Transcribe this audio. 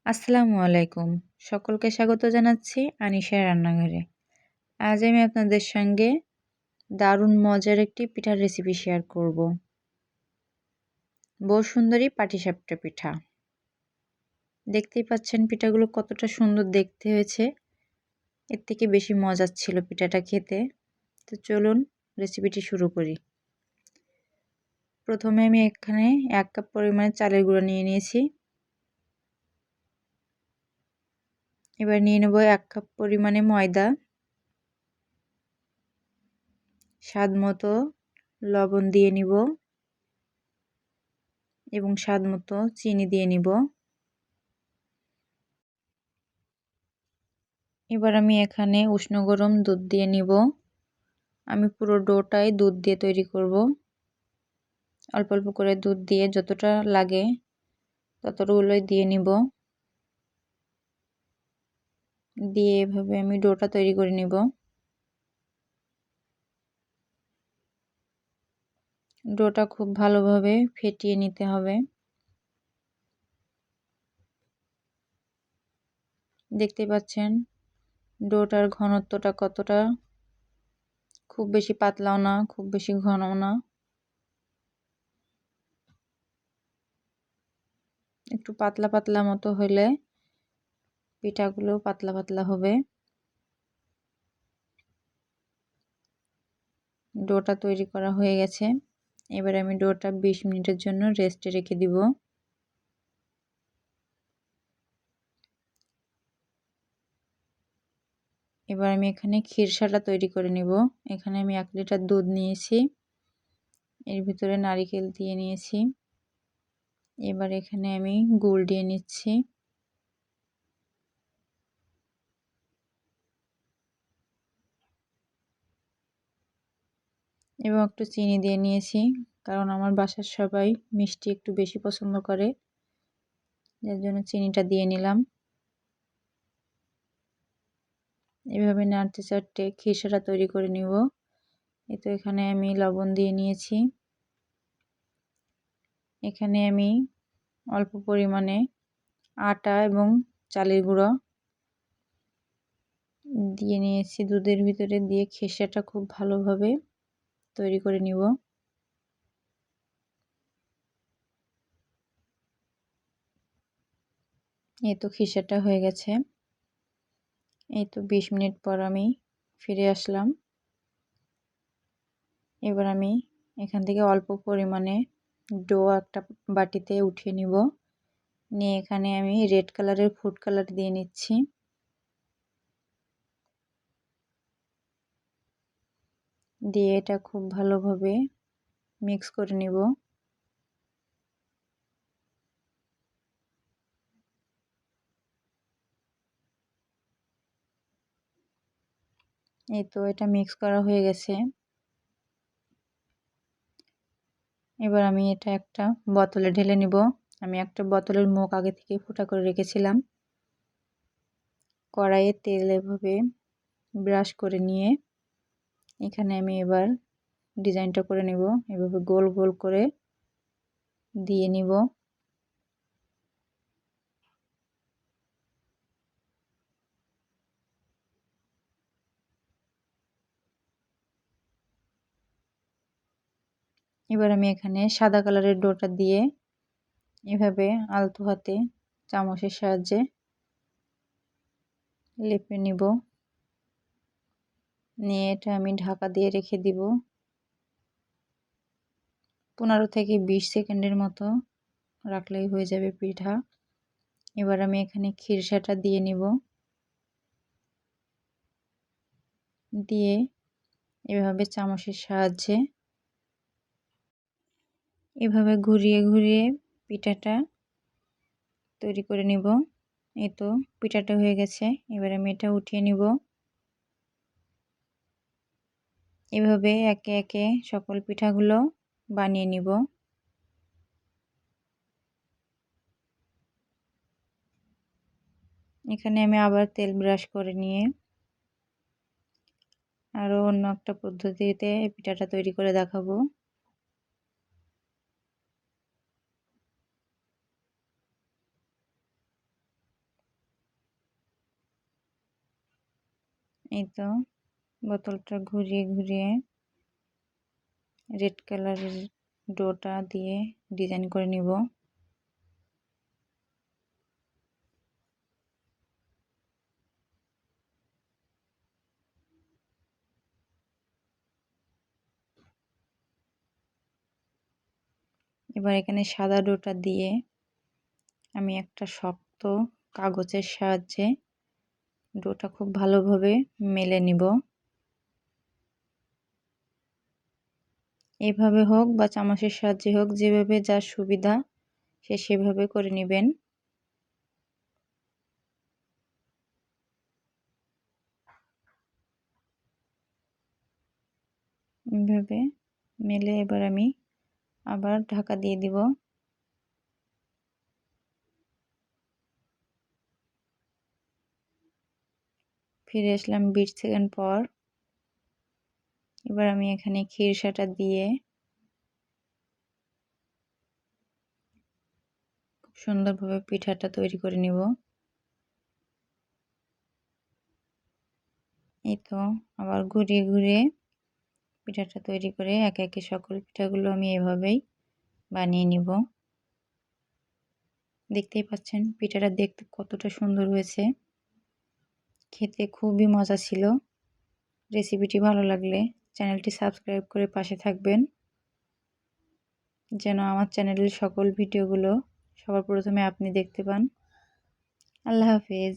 আসসালামু আলাইকুম। সকলকে স্বাগত জানাচ্ছি আনিশার রান্নাঘরে। আজ আমি আপনাদের সঙ্গে দারুণ মজার একটি পিঠার রেসিপি শেয়ার করব। বসুন্ধরী পাটিসাপটা পিঠা। দেখতেই পাচ্ছেন পিঠাগুলো কতটা সুন্দর দেখতে হয়েছে। এর থেকে বেশি মজার ছিল পিঠাটা খেতে। তো চলুন রেসিপিটি শুরু করি। প্রথমে আমি এখানে 1 কাপ পরিমাণে চালের গুঁড়ো নিয়ে নিয়েছি। এবার নিয়ে নেব 1 কাপ পরিমাণে ময়দা, স্বাদ মতো লবণ দিয়ে নিব এবং স্বাদ মতো চিনি দিয়ে নিব। এবার আমি এখানে উষ্ণ গরম দুধ দিয়ে নিব। আমি পুরো ডোটাই দুধ দিয়ে তৈরি করব। অল্প অল্প করে দুধ দিয়ে যতটা লাগে ততটুকুই দিয়ে নিব। দিয়ে এভাবে আমি ডোটা তৈরি করে নিব। ডোটা খুব ভালোভাবে ফেটিয়ে নিতে হবে। দেখতে পাচ্ছেন ডোটার ঘনত্বটা কতটা, খুব বেশি পাতলাও না, খুব বেশি ঘনও না, একটু পাতলা পাতলা মতো হলে পিঠাগুলো পাতলা পাতলা হবে। ডোটা তৈরি করা হয়ে গেছে। এবার আমি ডোটা 20 মিনিটের জন্য রেস্টে রেখে দিব। এবার আমি এখানে খিরসাটা তৈরি করে নিব। এখানে আমি 1 লিটার দুধ নিয়েছি, এর ভিতরে নারকেল দিয়ে নিয়েছি। এবার এখানে আমি গুড় দিয়ে নিচ্ছি। এবং একটু চিনি দিয়ে নিয়েছি, কারণ আমার বাসার সবাই মিষ্টি একটু বেশি পছন্দ করে, যার জন্য চিনিটা দিয়ে নিলাম। এভাবে নাড়তে চাড়তে খিরসাটা তৈরি করে নিব। এই তো এখানে আমি লবণ দিয়ে নিয়েছি। এখানে আমি অল্প পরিমাণে আটা এবং চালের গুঁড়ো দিয়ে নিয়েছি দুধের ভিতরে, দিয়ে খিরসাটা খুব ভালোভাবে তৈরি করে নিব। এই তো খিরসাটা হয়ে গেছে। এই তো 20 মিনিট পর আমি ফিরে আসলাম। এবার আমি এখান থেকে অল্প পরিমাণে ডো একটা বাটিতে উঠিয়ে নিব। নিয়ে এখানে আমি রেড কালারের ফুড কালার দিয়ে নিচ্ছি। দিয়ে এটা খুব ভালোভাবে মিক্স করে নিব। এই তো এটা মিক্স করা হয়ে গেছে। এবার আমি এটা একটা বোতলে ঢেলে নিব। আমি একটা বোতলের মুখ আগে থেকে ফুটা করে রেখেছিলাম। কড়াইয়ে তেল এভাবে ব্রাশ করে নিয়ে এখানে আমি এবার ডিজাইনটা করে নেব। এভাবে গোল গোল করে দিয়ে নিব। এবার আমি এখানে সাদা কালারের ডোটা দিয়ে এভাবে আলতো হাতে চামচের সাহায্যে লেপে নিব। নিয়ে এটা আমি ঢাকা দিয়ে রেখে দিব 15 থেকে 20 সেকেন্ডের মতো রাখলেই হয়ে যাবে পিঠা। এবার আমি এখানে খিরসাটা দিয়ে নিব। দিয়ে এভাবে চামচের সাহায্যে এভাবে ঘুরিয়ে ঘুরিয়ে পিঠাটা তৈরি করে নিব। এই তো পিঠাটা হয়ে গেছে। এবার আমি এটা উঠিয়ে নিব। এভাবে একে একে সকল পিঠাগুলো বানিয়ে নিব। এখানে আমি আবার তেল ব্রাশ করে নিয়ে আরও অন্য একটা পদ্ধতিতে পিঠাটা তৈরি করে দেখাবো। এই তো বোতলটা ঘুরিয়ে ঘুরিয়ে রেড কালারের ডোটা দিয়ে ডিজাইন করে নিব। এবার এখানে সাদা ডোটা দিয়ে আমি একটা শক্ত কাগজের সাহায্যে ডোটা খুব ভালোভাবে মেলে নিব। এভাবে হোক বা চামচের সাহায্যে হোক, যেভাবে যার সুবিধা সে সেভাবে করে নেবেন। এভাবে মেলে এবার আমি আবার ঢাকা দিয়ে দিব। ফিরে আসলাম 20 সেকেন্ড পর। এবার আমি এখানে খিরসাটা দিয়ে খুব সুন্দরভাবে পিঠাটা তৈরি করে নিব। এই তো আবার ঘুরিয়ে ঘুরিয়ে পিঠাটা তৈরি করে একে একে সকল পিঠাগুলো আমি এভাবেই বানিয়ে নিব। দেখতেই পাচ্ছেন পিঠাটা দেখতে কতটা সুন্দর হয়েছে, খেতে খুবই মজা ছিল। রেসিপিটি ভালো লাগলে চ্যানেলটি সাবস্ক্রাইব করে পাশে থাকবেন, যেন আমার চ্যানেলের সকল ভিডিওগুলো সবার প্রথমে আপনি দেখতে পান। আল্লাহ হাফেজ।